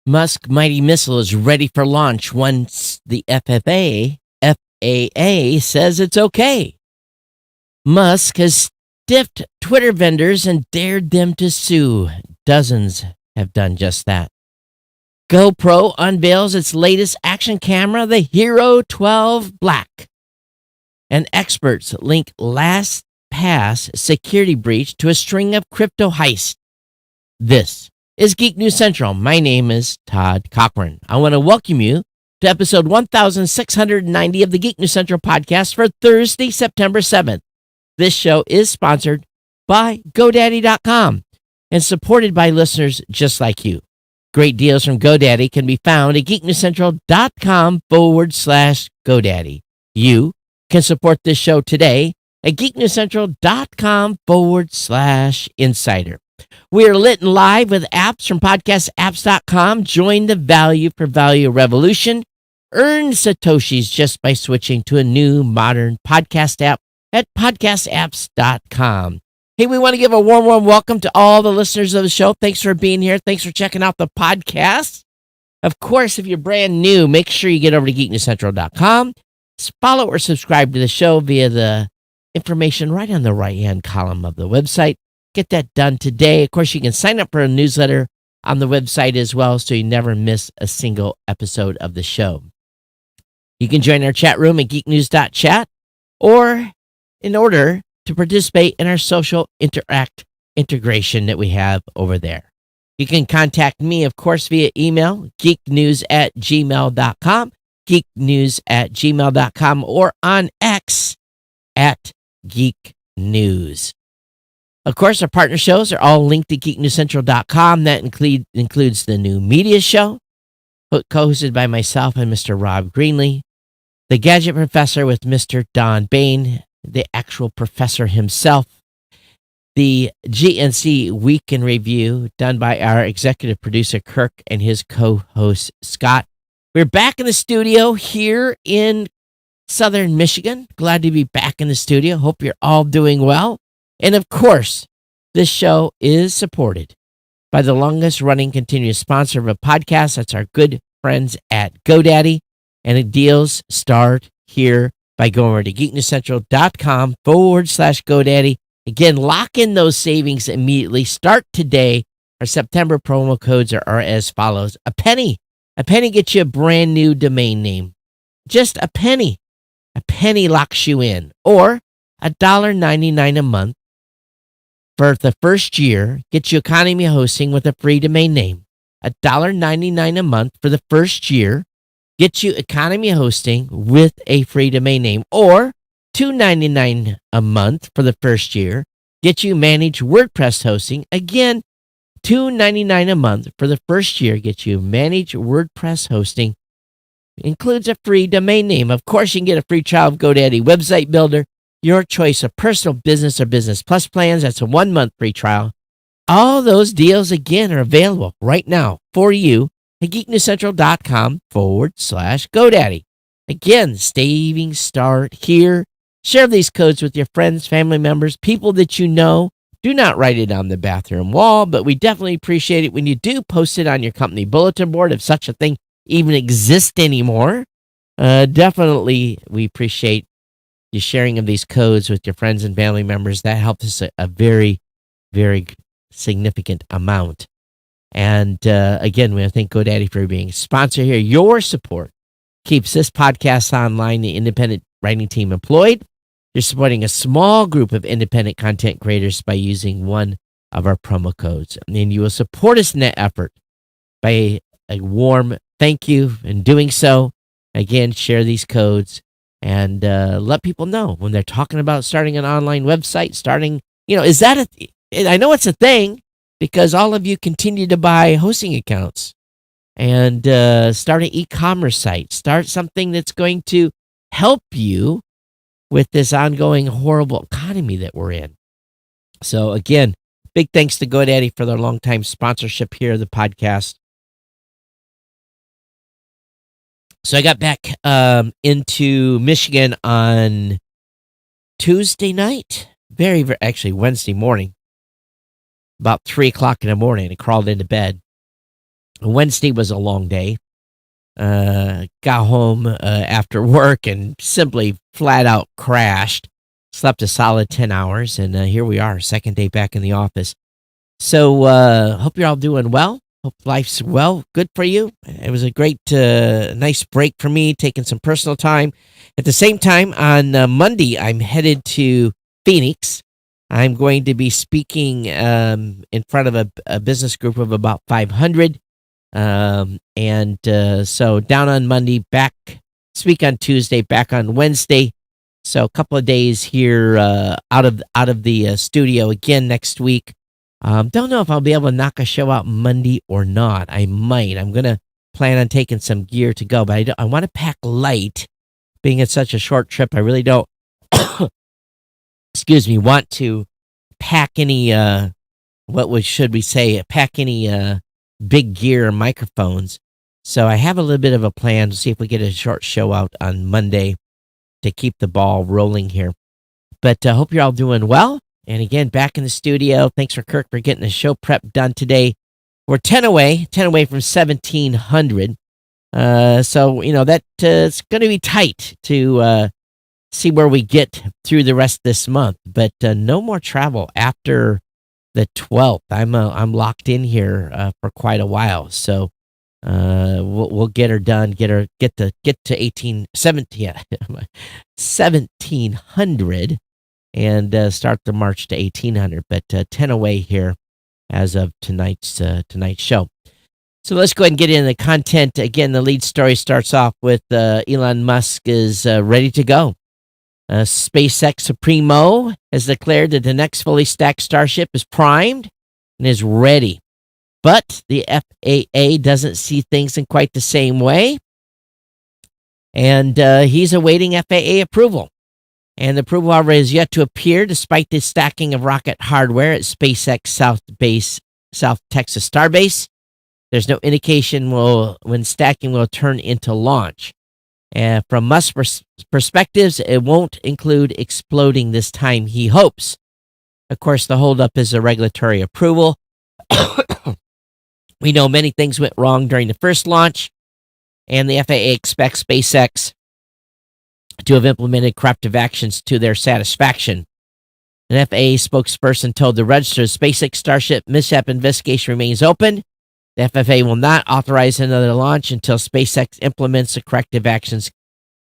Musk mighty missile is ready for launch once the FAA says it's okay. Musk has stiffed Twitter vendors and dared them to sue. Dozens have done just that. GoPro unveils its latest action camera, the Hero 12 Black. And experts link LastPass security breach to a string of crypto heists. This is Geek News Central. My name is Todd Cochran. I want to welcome you to episode 1690 of the Geek News Central podcast for Thursday, September 7th. This show is sponsored by GoDaddy.com and supported by listeners just like you. Great deals from GoDaddy can be found at geeknewscentral.com/GoDaddy. You can support this show today at geeknewscentral.com/insider. We are lit and live with apps from podcastapps.com. Join the value for value revolution. Earn Satoshis just by switching to a new modern podcast app at podcastapps.com. Hey, we want to give a warm welcome to all the listeners of the show. Thanks for being here. Thanks for checking out the podcast. Of course, if you're brand new, make sure you get over to geeknewscentral.com. Follow or subscribe to the show via the information right on the right-hand column of the website. Get that done today. Of course, you can sign up for a newsletter on the website as well so you never miss a single episode of the show. You can join our chat room at geeknews.chat or in order to participate in our social integration that we have over there. You can contact me, of course, via email, geeknews@gmail.com, geeknews@gmail.com, or on X at geeknews. Of course, our partner shows are all linked to geeknewscentral.com. That includes the new media show, co-hosted by myself and Mr. Rob Greenlee, The Gadget Professor with Mr. Don Bain, the actual professor himself, the GNC Week in Review, done by our executive producer, Kirk, and his co-host, Scott. We're back in the studio here in Southern Michigan. Glad to be back in the studio. Hope you're all doing well. And of course, this show is supported by the longest-running continuous sponsor of a podcast. That's our good friends at GoDaddy. And the deals start here by going over to geeknewscentral.com/GoDaddy. Again, lock in those savings immediately. Start today. Our September promo codes are as follows. A penny gets you a brand new domain name. Just a penny. A penny locks you in. Or $1.99 a month for the first year gets you economy hosting with a free domain name. $1.99 a month for the first year gets you economy hosting with a free domain name. Or $2.99 a month for the first year gets you managed WordPress hosting. Again, $2.99 a month for the first year gets you managed WordPress hosting. Includes a free domain name. Of course, you can get a free trial of GoDaddy Website Builder. Your choice of personal, business, or Business Plus plans. That's a 1-month free trial. All those deals, again, are available right now for you at geeknewscentral.com/GoDaddy. Again, savings start here. Share these codes with your friends, family members, people that you know. Do not write it on the bathroom wall, but we definitely appreciate it when you do post it on your company bulletin board, if such a thing even exists anymore. Definitely, we appreciate you sharing of these codes with your friends and family members. That helps us a very, very significant amount. And again, we thank GoDaddy for being a sponsor here. Your support keeps this podcast online, the independent writing team employed. You're supporting a small group of independent content creators by using one of our promo codes. And you will support us in that effort by a warm thank you in doing so. Again, share these codes and let people know when they're talking about starting an online website, is that I know it's a thing because all of you continue to buy hosting accounts and start an e-commerce site, start something that's going to help you with this ongoing horrible economy that we're in. So again, big thanks to GoDaddy for their longtime sponsorship here of the podcast. So I got back into Michigan on Tuesday night, actually Wednesday morning, about 3 o'clock in the morning. I crawled into bed Wednesday was a long day. Got home after work and simply flat out crashed. Slept a solid 10 hours, and here we are, second day back in the office. So, hope you're all doing well. Hope life's good for you. It was a great, nice break for me, taking some personal time. At the same time, on Monday, I'm headed to Phoenix. I'm going to be speaking in front of a business group of about 500. So down on Monday, back speak on Tuesday, back on Wednesday. So a couple of days here out of the studio again next week. Don't know if I'll be able to knock a show out Monday or not. I might. I'm gonna plan on taking some gear to go, but I want to pack light. Being it's such a short trip, I really don't. Excuse me. Want to pack any? Should we say? Pack any big gear or microphones? So I have a little bit of a plan to see if we get a short show out on Monday to keep the ball rolling here. But I hope you're all doing well. And again, back in the studio. Thanks for Kirk for getting the show prep done today. We're 10 away from 1,700. So, that it's going to be tight to see where we get through the rest of this month. But no more travel after the 12th. I'm locked in here for quite a while. So we'll get her done, get to 1,700 and start the march to 1,800. But 10 away here as of tonight's show. So let's go ahead and get into the content. Again, the lead story starts off with Elon Musk is ready to go. SpaceX Supremo has declared that the next fully stacked Starship is primed and is ready. But the FAA doesn't see things in quite the same way. And he's awaiting FAA approval. And the approval already has yet to appear despite the stacking of rocket hardware at SpaceX South Texas Starbase. There's no indication when stacking will turn into launch. From Musk's perspectives, it won't include exploding this time, he hopes. Of course, the holdup is a regulatory approval. We know many things went wrong during the first launch, and the FAA expects SpaceX to have implemented corrective actions to their satisfaction. An FAA spokesperson told the Register SpaceX Starship mishap investigation remains open. The FAA will not authorize another launch until SpaceX implements the corrective actions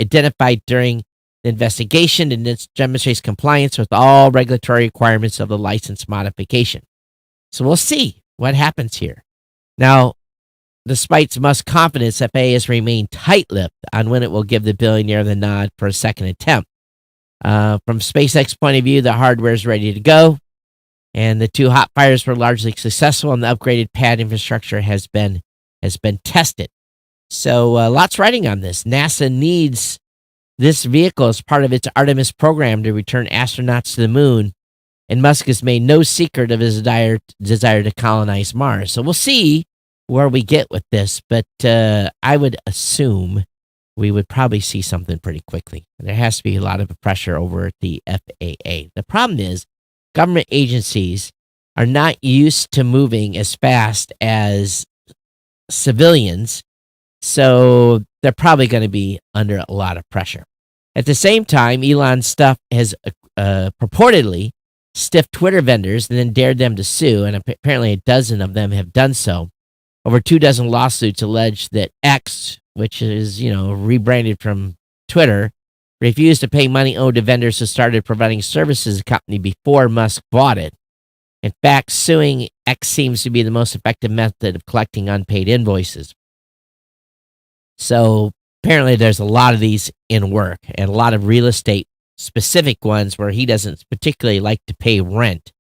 identified during the investigation and demonstrates compliance with all regulatory requirements of the license modification. So we'll see what happens here. Now, despite Musk's confidence, FAA has remained tight-lipped on when it will give the billionaire the nod for a second attempt. From SpaceX's point of view, the hardware is ready to go, and the two hot fires were largely successful, and the upgraded pad infrastructure has been tested. So lots riding on this. NASA needs this vehicle as part of its Artemis program to return astronauts to the moon, and Musk has made no secret of his desire to colonize Mars. So we'll see where we get with this, but I would assume we would probably see something pretty quickly. There has to be a lot of pressure over at the FAA. The problem is government agencies are not used to moving as fast as civilians, so they're probably going to be under a lot of pressure. At the same time, Elon's stuff has purportedly stiffed Twitter vendors and then dared them to sue, and apparently a dozen of them have done so. Over 24 lawsuits allege that X, which is, rebranded from Twitter, refused to pay money owed to vendors who started providing services to the company before Musk bought it. In fact, suing X seems to be the most effective method of collecting unpaid invoices. So apparently there's a lot of these in work, and a lot of real estate specific ones where he doesn't particularly like to pay rent.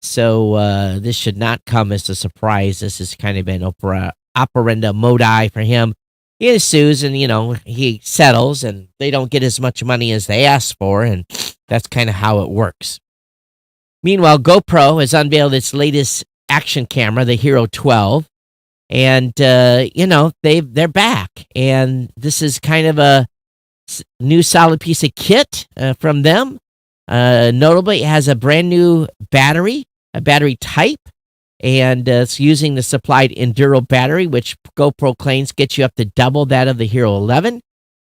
So this should not come as a surprise. This has kind of been operanda modi for him. He sues and, he settles, and they don't get as much money as they asked for, and that's kind of how it works. Meanwhile, GoPro has unveiled its latest action camera, the Hero 12, and, they're back, and this is kind of a new solid piece of kit from them. Notably, it has a brand new battery type, And it's using the supplied Enduro battery, which GoPro claims gets you up to double that of the Hero 11,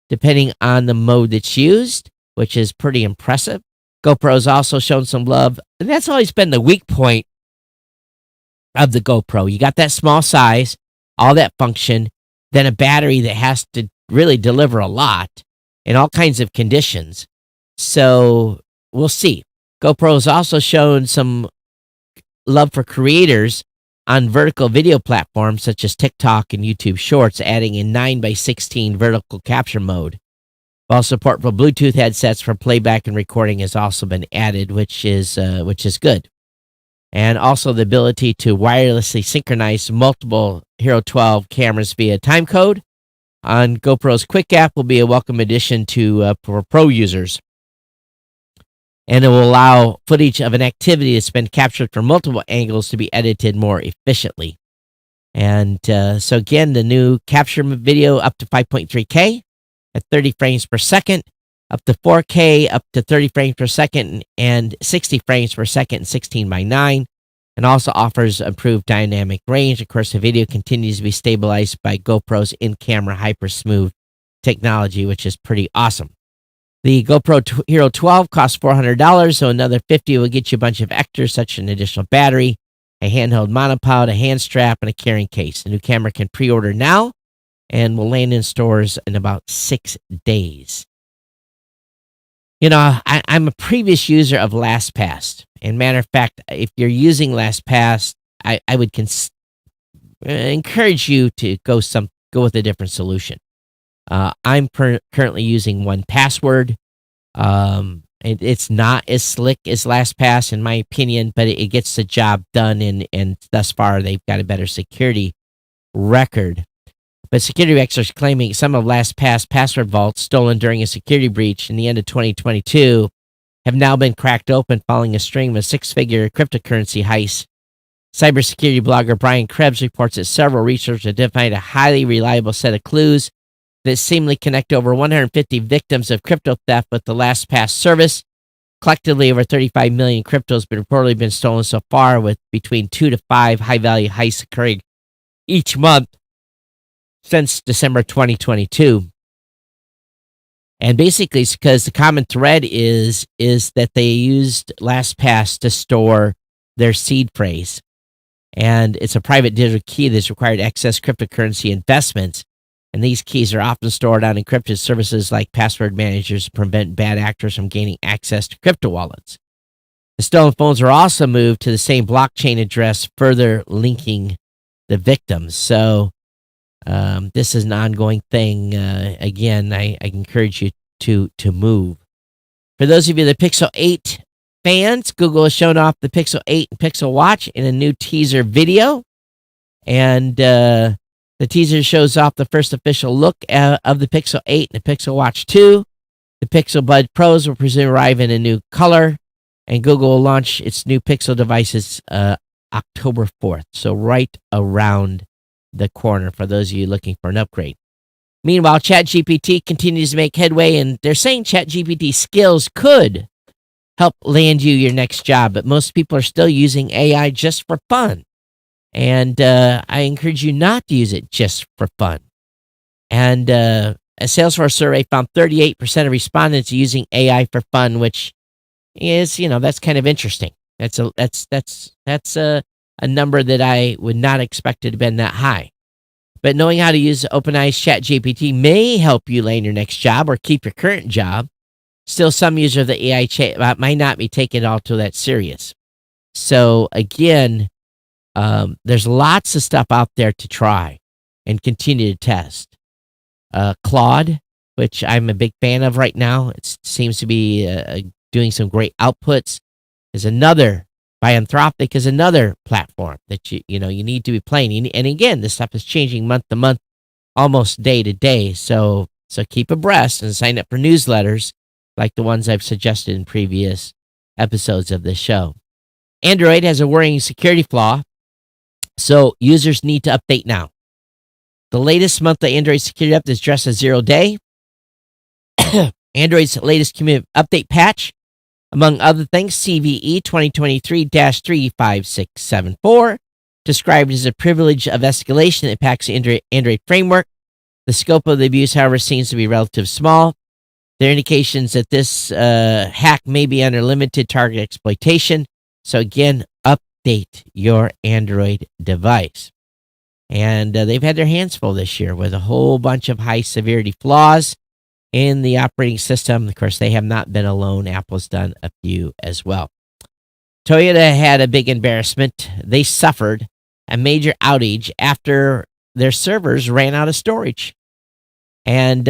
depending on the mode that's used, which is pretty impressive. GoPro's also shown some love, and that's always been the weak point of the GoPro. You got that small size, all that function, then a battery that has to really deliver a lot in all kinds of conditions. So we'll see. GoPro's also shown some love for creators on vertical video platforms such as TikTok and YouTube Shorts, adding a 9:16 vertical capture mode. While support for Bluetooth headsets for playback and recording has also been added, which is good. And also the ability to wirelessly synchronize multiple Hero 12 cameras via timecode on GoPro's Quick app will be a welcome addition for pro users. And it will allow footage of an activity that's been captured from multiple angles to be edited more efficiently. And so again, the new capture video up to 5.3K at 30 frames per second, up to 4K, up to 30 frames per second, and 60 frames per second, 16:9, and also offers improved dynamic range. Of course, the video continues to be stabilized by GoPro's in-camera hyper smooth technology, which is pretty awesome. The GoPro Hero 12 costs $400, so another $50 will get you a bunch of extras, such as an additional battery, a handheld monopod, a hand strap, and a carrying case. The new camera can pre-order now and will land in stores in about 6 days. You know, I'm a previous user of LastPass. And matter of fact, if you're using LastPass, I would encourage you to go with a different solution. I'm currently using 1Password. It's not as slick as LastPass, in my opinion, but it gets the job done, and thus far they've got a better security record. But security experts claiming some of LastPass password vaults stolen during a security breach in the end of 2022 have now been cracked open following a string of six-figure cryptocurrency heists. Cybersecurity blogger Brian Krebs reports that several researchers identified a highly reliable set of clues that seemingly connect over 150 victims of crypto theft with the LastPass service. Collectively, over 35 million cryptos have reportedly been stolen so far, with between 2 to 5 high-value heists occurring each month since December 2022. And basically, it's because the common thread is that they used LastPass to store their seed phrase. And it's a private digital key that's required to access cryptocurrency investments. And these keys are often stored on encrypted services like password managers to prevent bad actors from gaining access to crypto wallets. The stolen phones are also moved to the same blockchain address, further linking the victims. So this is an ongoing thing. Again, I encourage you to move. For those of you that Pixel 8 fans, Google has shown off the Pixel 8 and Pixel Watch in a new teaser video. And the teaser shows off the first official look of the Pixel 8 and the Pixel Watch 2. The Pixel Bud Pros will presumably arrive in a new color, and Google will launch its new Pixel devices October 4th. So right around the corner for those of you looking for an upgrade. Meanwhile, ChatGPT continues to make headway, and they're saying ChatGPT skills could help land you your next job, but most people are still using AI just for fun. And I encourage you not to use it just for fun. And a Salesforce survey found 38% of respondents using AI for fun, which is, that's kind of interesting. That's a number that I would not expect it to have been that high. But knowing how to use OpenAI's ChatGPT may help you land your next job or keep your current job. Still, some users of the AI chat might not be taking it all to that serious. So again, there's lots of stuff out there to try and continue to test. Claude, which I'm a big fan of right now, it seems to be doing some great outputs, is another. By Anthropic is another platform that you need to be playing. And again, this stuff is changing month to month, almost day to day. So keep abreast and sign up for newsletters like the ones I've suggested in previous episodes of this show. Android has a worrying security flaw, so users need to update now. The latest monthly Android security update is dressed as 0 day. Android's latest community update patch, among other things, CVE 2023-35674, described as a privilege of escalation that impacts the Android framework. The scope of the abuse, however, seems to be relatively small. There are indications that this hack may be under limited target exploitation. So again, update your Android device. And they've had their hands full this year with a whole bunch of high severity flaws in the operating system. Of course, they have not been alone. Apple's done a few as well. Toyota had a big embarrassment. They suffered a major outage after their servers ran out of storage. And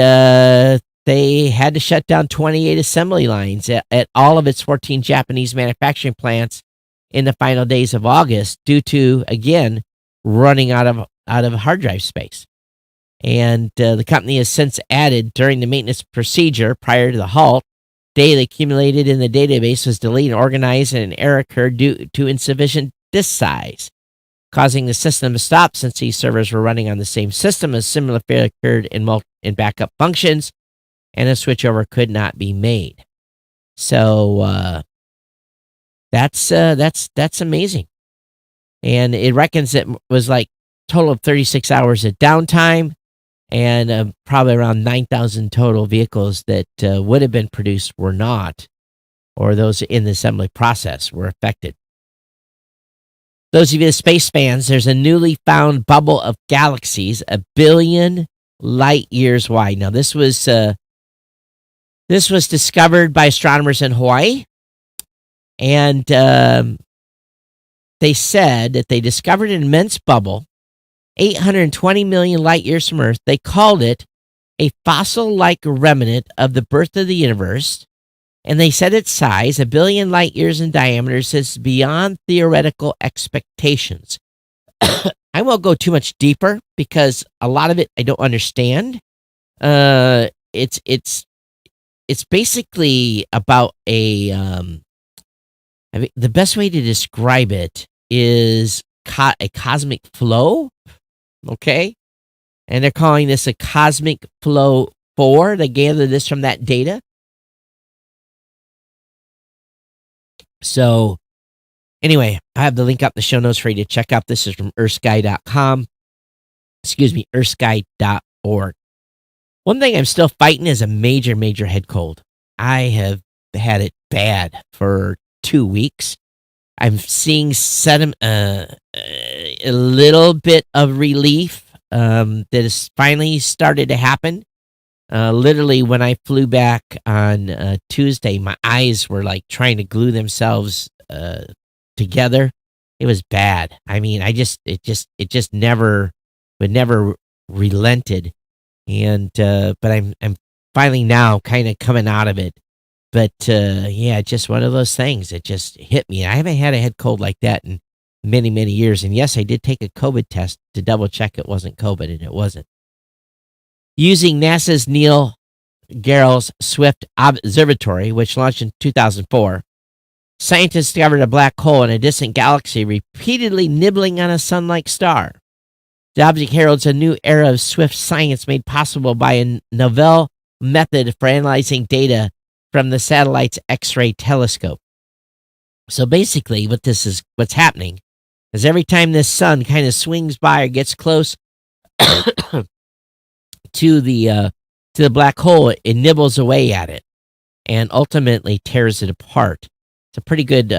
they had to shut down 28 assembly lines at all of its 14 Japanese manufacturing plants in the final days of August due to, again, running out of hard drive space. And the company has since added, during the maintenance procedure prior to the halt, data accumulated in the database was deleted and organized, and an error occurred due to insufficient disk size, causing the system to stop. Since these servers were running on the same system, a similar failure occurred in backup functions, and a switchover could not be made. So that's amazing. And it reckons it was like total of 36 hours of downtime, and probably around 9,000 total vehicles that would have been produced were not, or those in the assembly process were affected. Those of you space fans, there's a newly found bubble of galaxies 1 billion light years wide. Now, this was discovered by astronomers in Hawaii, and they said that they discovered an immense bubble 820 million light years from Earth. They called it a fossil-like remnant of the birth of the universe, and they said its size, 1 billion light years in diameter, is beyond theoretical expectations. I won't go too much deeper because a lot of it I don't understand. It's basically about a I mean, the best way to describe it is a cosmic flow. Okay, and they're calling this a cosmic flow 4. They gathered this from that data. So, anyway, I have the link up in the show notes for you to check out. This is from earthsky.com. Excuse me, earthsky.org. One thing I'm still fighting is a major, major head cold. I have had it bad for 2 weeks. I'm seeing a little bit of relief that has finally started to happen. Literally, when I flew back on Tuesday, my eyes were like trying to glue themselves together. It was bad. I mean, it just never relented. And but I'm finally now kind of coming out of it. But yeah, just one of those things. It just hit me. I haven't had a head cold like that in many, many years. And yes, I did take a COVID test to double check it wasn't COVID, and it wasn't. Using NASA's Neil Gehrels Swift Observatory, which launched in 2004, scientists discovered a black hole in a distant galaxy repeatedly nibbling on a sun-like star. The object heralds a new era of swift science made possible by a novel method for analyzing data from the satellite's X-ray telescope. So basically, what's happening is every time this sun kind of swings by or gets close to the black hole, it nibbles away at it and ultimately tears it apart. It's a pretty good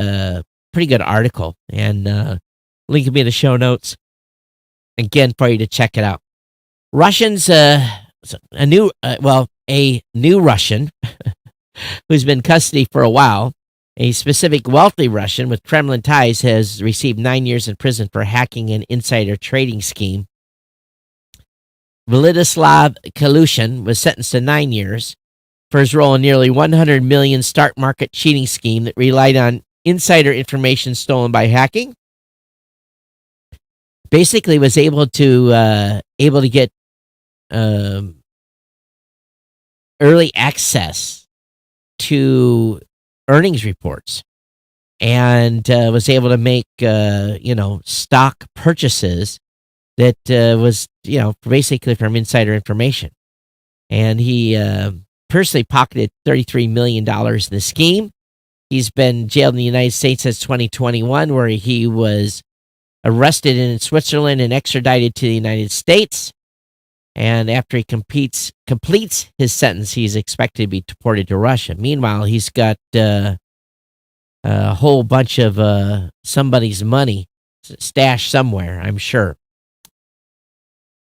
article, and link will be in the show notes again for you to check it out. Russians, a new Russian who's been in custody for a while, a specific wealthy Russian with Kremlin ties, has received 9 years in prison for hacking an insider trading scheme. Vladislav Kalushin was sentenced to 9 years for his role in nearly 100 million stock market cheating scheme that relied on insider information stolen by hacking. Basically, was able to get early access to earnings reports, and was able to make stock purchases that was basically from insider information. And he personally pocketed $33 million in the scheme. He's been jailed in the United States since 2021, where he was arrested in Switzerland and extradited to the United States. And after he completes his sentence, he's expected to be deported to Russia. Meanwhile, he's got a whole bunch of somebody's money stashed somewhere, I'm sure.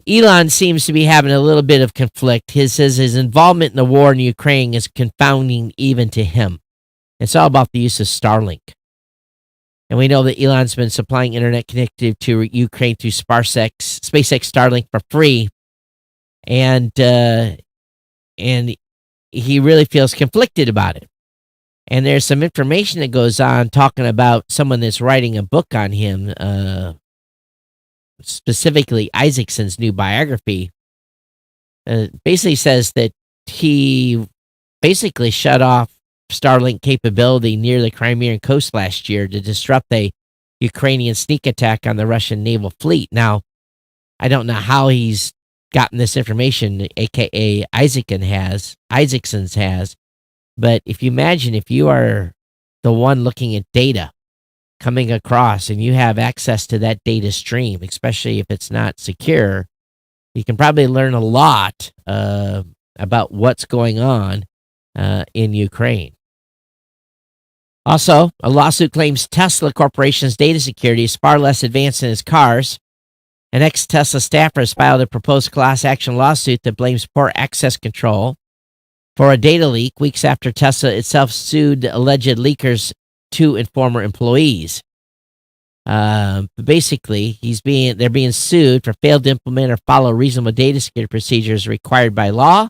Elon seems to be having a little bit of conflict. He says his involvement in the war in Ukraine is confounding even to him. It's all about the use of Starlink. And we know that Elon's been supplying internet connectivity to Ukraine through SpaceX Starlink for free. And he really feels conflicted about it. And there's some information that goes on talking about someone that's writing a book on him, specifically Isaacson's new biography. Basically says that he basically shut off Starlink capability near the Crimean coast last year to disrupt a Ukrainian sneak attack on the Russian naval fleet. Now, I don't know how he's gotten this information, aka Isaacson's has, but if you imagine if you are the one looking at data coming across and you have access to that data stream, especially if it's not secure, you can probably learn a lot about what's going on in Ukraine. Also, a lawsuit claims Tesla Corporation's data security is far less advanced than its cars. An ex-Tesla staffer has filed a proposed class action lawsuit that blames poor access control for a data leak weeks after Tesla itself sued alleged leakers, 2 and former employees. Basically, they're being sued for failed to implement or follow reasonable data security procedures required by law,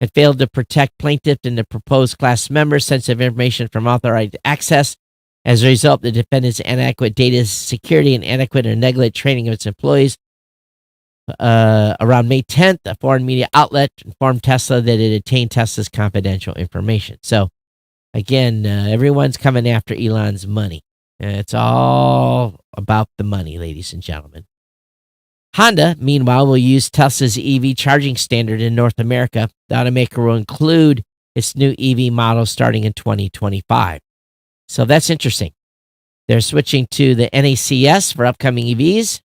and failed to protect plaintiff and the proposed class members' sensitive information from authorized access. As a result, the defendant's inadequate data security and inadequate or negligent training of its employees. Around May 10th, a foreign media outlet informed Tesla that it obtained Tesla's confidential information. So, again, everyone's coming after Elon's money. It's all about the money, ladies and gentlemen. Honda, meanwhile, will use Tesla's EV charging standard in North America. The automaker will include its new EV model starting in 2025. So that's interesting. They're switching to the NACS for upcoming EVs,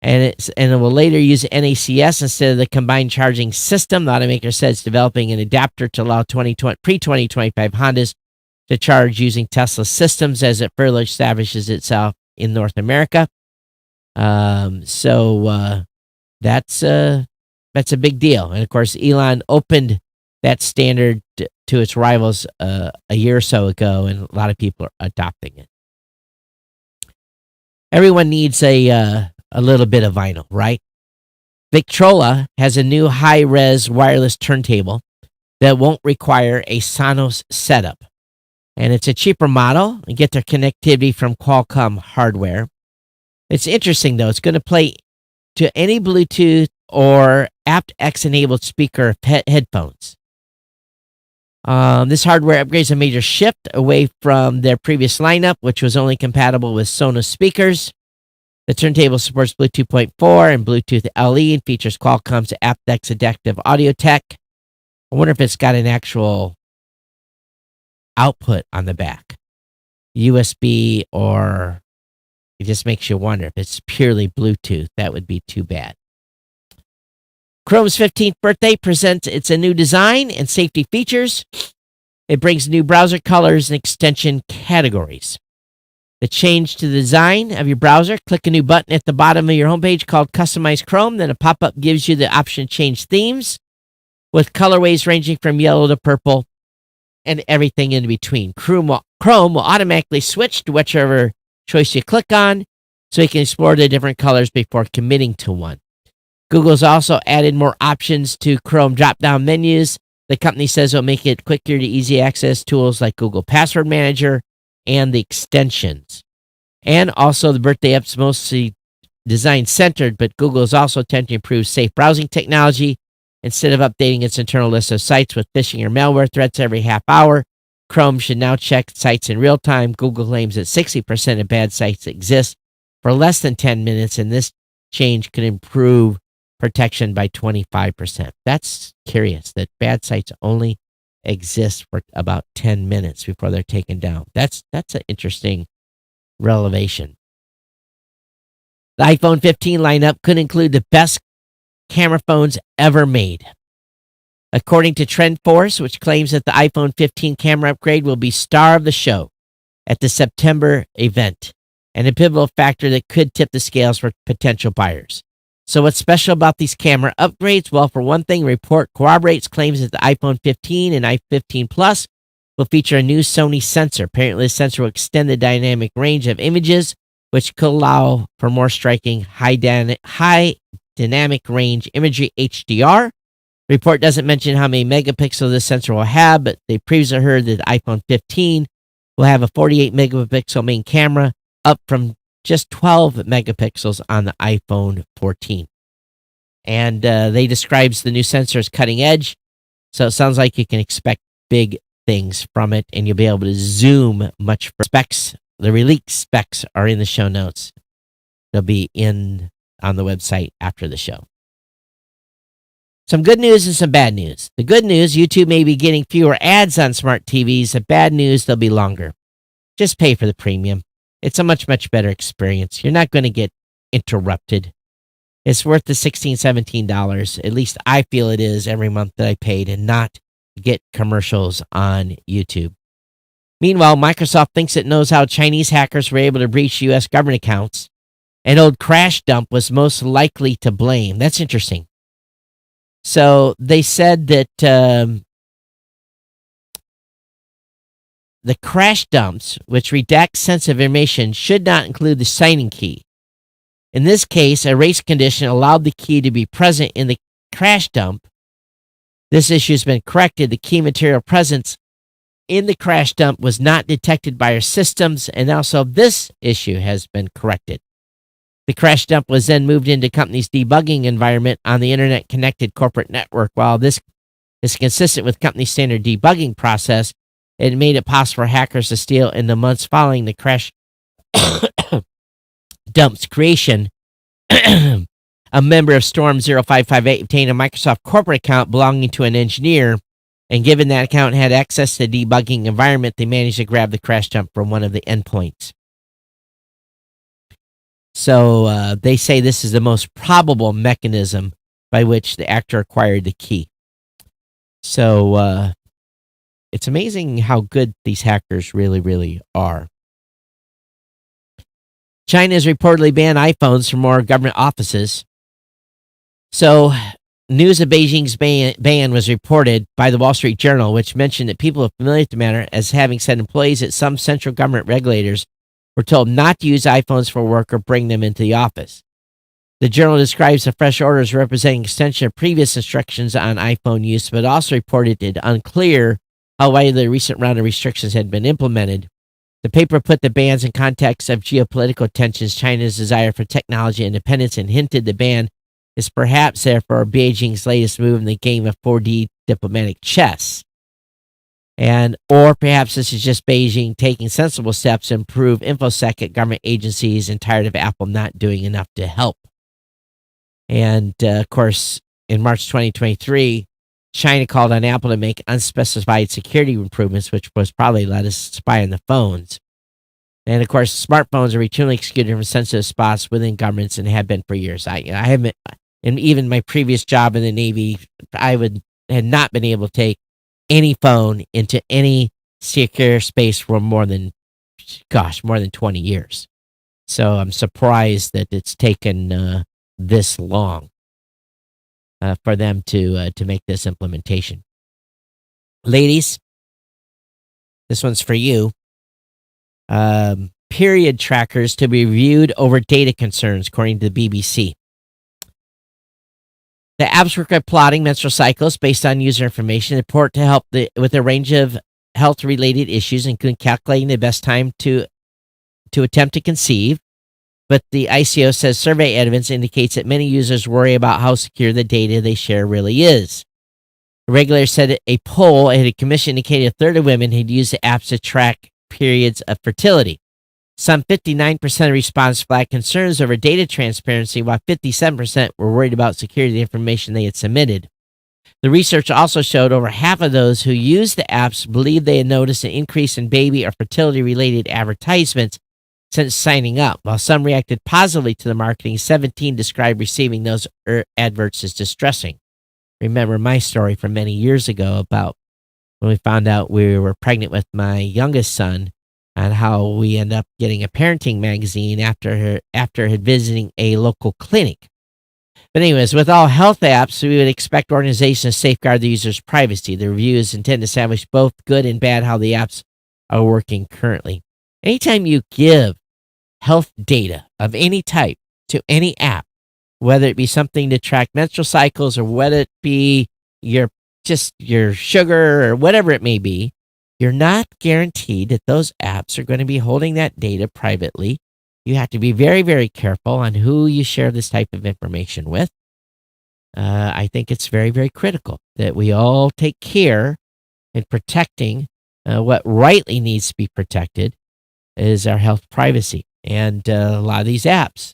and it will later use NACS instead of the combined charging system. The automaker says it's developing an adapter to allow pre-2025 Hondas to charge using Tesla systems as it further establishes itself in North America. So that's a big deal. And of course, Elon opened that standard to its rivals a year or so ago, and a lot of people are adopting it. Everyone needs a little bit of vinyl, right? Victrola has a new high-res wireless turntable that won't require a Sonos setup. And it's a cheaper model and get their connectivity from Qualcomm hardware. It's interesting, though. It's going to play to any Bluetooth or aptX-enabled speaker headphones. This hardware upgrades a major shift away from their previous lineup, which was only compatible with Sonos speakers. The turntable supports Bluetooth 2.4 and Bluetooth LE and features Qualcomm's aptX adaptive audio tech. I wonder if it's got an actual output on the back, USB, or it just makes you wonder if it's purely Bluetooth. That would be too bad. Chrome's 15th birthday presents its a new design and safety features. It brings new browser colors and extension categories. The change to the design of your browser, click a new button at the bottom of your homepage called Customize Chrome. Then a pop-up gives you the option to change themes with colorways ranging from yellow to purple and everything in between. Chrome will automatically switch to whichever choice you click on so you can explore the different colors before committing to one. Google's also added more options to Chrome drop-down menus. The company says it'll make it quicker to easy access tools like Google Password Manager and the extensions. And also the birthday app's mostly design-centered, but Google is also attempting to improve safe browsing technology. Instead of updating its internal list of sites with phishing or malware threats every half hour, Chrome should now check sites in real time. Google claims that 60% of bad sites exist for less than 10 minutes, and this change could improve protection by 25%. That's curious that bad sites only exist for about 10 minutes before they're taken down. That's an interesting revelation. The iPhone 15 lineup could include the best camera phones ever made. According to TrendForce, which claims that the iPhone 15 camera upgrade will be star of the show at the September event, and a pivotal factor that could tip the scales for potential buyers. So what's special about these camera upgrades? Well, for one thing, the report corroborates claims that the iPhone 15 and iPhone 15 Plus will feature a new Sony sensor. Apparently, the sensor will extend the dynamic range of images, which could allow for more striking high dynamic range imagery HDR. The report doesn't mention how many megapixels this sensor will have, but they previously heard that the iPhone 15 will have a 48 megapixel main camera, up from just 12 megapixels on the iPhone 14. And they describes the new sensor as cutting edge, so it sounds like you can expect big things from it, and you'll be able to zoom much further. Specs, the release specs are in the show notes. They'll be on the website after the show. Some good news and some bad news. The good news, YouTube may be getting fewer ads on smart TVs. The bad news, they'll be longer. Just pay for the premium. It's a much, much better experience. You're not going to get interrupted. It's worth the $16, $17. At least I feel it is every month that I paid, and not get commercials on YouTube. Meanwhile, Microsoft thinks it knows how Chinese hackers were able to breach U.S. government accounts. An old crash dump was most likely to blame. That's interesting. So they said that the crash dumps, which redact sensitive information, should not include the signing key. In this case, a race condition allowed the key to be present in the crash dump. This issue has been corrected. The key material presence in the crash dump was not detected by our systems, and also this issue has been corrected. The crash dump was then moved into company's debugging environment on the internet-connected corporate network. While this is consistent with company standard debugging process, it made it possible for hackers to steal in the months following the crash dump's creation. A member of Storm 0558 obtained a Microsoft corporate account belonging to an engineer, and given that account had access to the debugging environment, they managed to grab the crash dump from one of the endpoints. So they say this is the most probable mechanism by which the actor acquired the key. So it's amazing how good these hackers really, really are. China has reportedly banned iPhones from more government offices. So news of Beijing's ban was reported by the Wall Street Journal, which mentioned that people are familiar with the matter, as having said employees at some central government regulators were told not to use iPhones for work or bring them into the office. The journal describes the fresh orders representing extension of previous instructions on iPhone use, but also reported it unclear how widely the recent round of restrictions had been implemented. The paper put the bans in context of geopolitical tensions, China's desire for technology independence, and hinted the ban is perhaps therefore Beijing's latest move in the game of 4D diplomatic chess. Or perhaps this is just Beijing taking sensible steps to improve InfoSec at government agencies and tired of Apple not doing enough to help. And, of course, in March 2023, China called on Apple to make unspecified security improvements, which was probably let us spy on the phones. And, of course, smartphones are routinely excluded from sensitive spots within governments and have been for years. I haven't, and even my previous job in the Navy, had not been able to take any phone into any secure space for more than 20 years. So I'm surprised that it's taken this long for them to make this implementation. Ladies, this one's for you. Period trackers to be reviewed over data concerns, according to the BBC. The apps work at plotting menstrual cycles based on user information. They report to help with a range of health-related issues, including calculating the best time to attempt to conceive. But the ICO says survey evidence indicates that many users worry about how secure the data they share really is. The regulator said a poll at a commission indicated a third of women had used the apps to track periods of fertility. Some 59% of respondents flagged concerns over data transparency, while 57% were worried about security of the information they had submitted. The research also showed over half of those who used the apps believed they had noticed an increase in baby or fertility-related advertisements, since signing up. While some reacted positively to the marketing, 17 described receiving those adverts as distressing. Remember my story from many years ago about when we found out we were pregnant with my youngest son, and how we end up getting a parenting magazine after had visiting a local clinic. But anyways, with all health apps, we would expect organizations to safeguard the user's privacy. The review is intended to establish both good and bad how the apps are working currently. Anytime you give health data of any type to any app, whether it be something to track menstrual cycles or whether it be your sugar or whatever it may be, you're not guaranteed that those apps are going to be holding that data privately. You have to be very, very careful on who you share this type of information with. I think it's very, very critical that we all take care in protecting what rightly needs to be protected is our health privacy. And a lot of these apps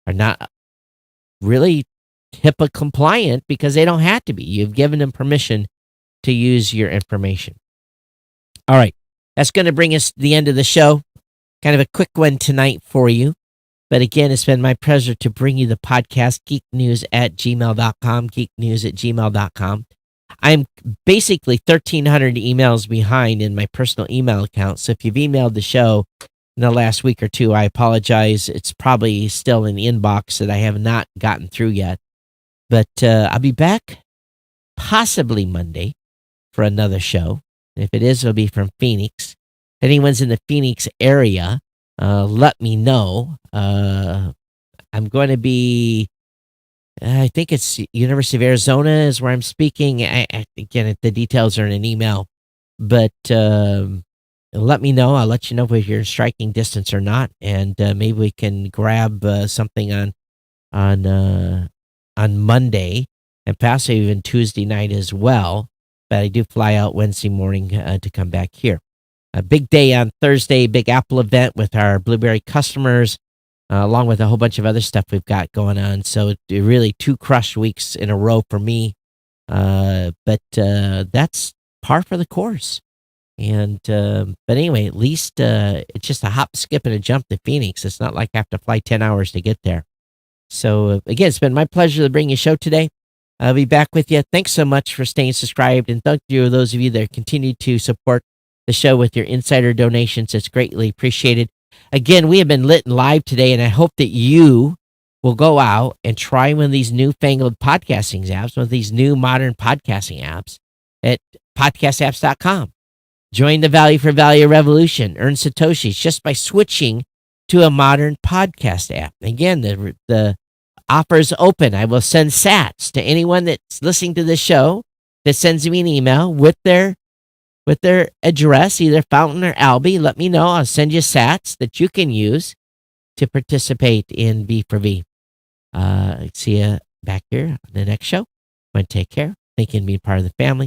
are not really HIPAA compliant because they don't have to be. You've given them permission to use your information. All right. That's going to bring us to the end of the show. Kind of a quick one tonight for you. But again, it's been my pleasure to bring you the podcast, geeknews@gmail.com, geeknews@gmail.com. I'm basically 1,300 emails behind in my personal email account. So if you've emailed the show in the last week or two, I apologize. It's probably still in the inbox that I have not gotten through yet. But I'll be back possibly Monday for another show. If it is, it'll be from Phoenix. If anyone's in the Phoenix area, let me know. I'm going to be, I think it's University of Arizona is where I'm speaking. Again, the details are in an email. But let me know. I'll let you know if you're in striking distance or not. And maybe we can grab something on Monday and possibly even Tuesday night as well. But I do fly out Wednesday morning to come back here. A big day on Thursday, big Apple event with our Blueberry customers, along with a whole bunch of other stuff we've got going on. So really 2 crushed weeks in a row for me. But that's par for the course. And but anyway, at least it's just a hop, skip, and a jump to Phoenix. It's not like I have to fly 10 hours to get there. So again, it's been my pleasure to bring you a show today. I'll be back with you. Thanks so much for staying subscribed. And thank you to those of you that continue to support the show with your insider donations. It's greatly appreciated. Again, we have been lit and live today, and I hope that you will go out and try one of these newfangled podcasting apps, one of these new modern podcasting apps at podcastapps.com. Join the value for value revolution. Earn Satoshis just by switching to a modern podcast app. Again, the offer is open. I will send sats to anyone that's listening to this show that sends me an email with their address, either Fountain or Albie. Let me know. I'll send you sats that you can use to participate in V for V. See you back here on the next show. Take care. Thank you for being part of the family.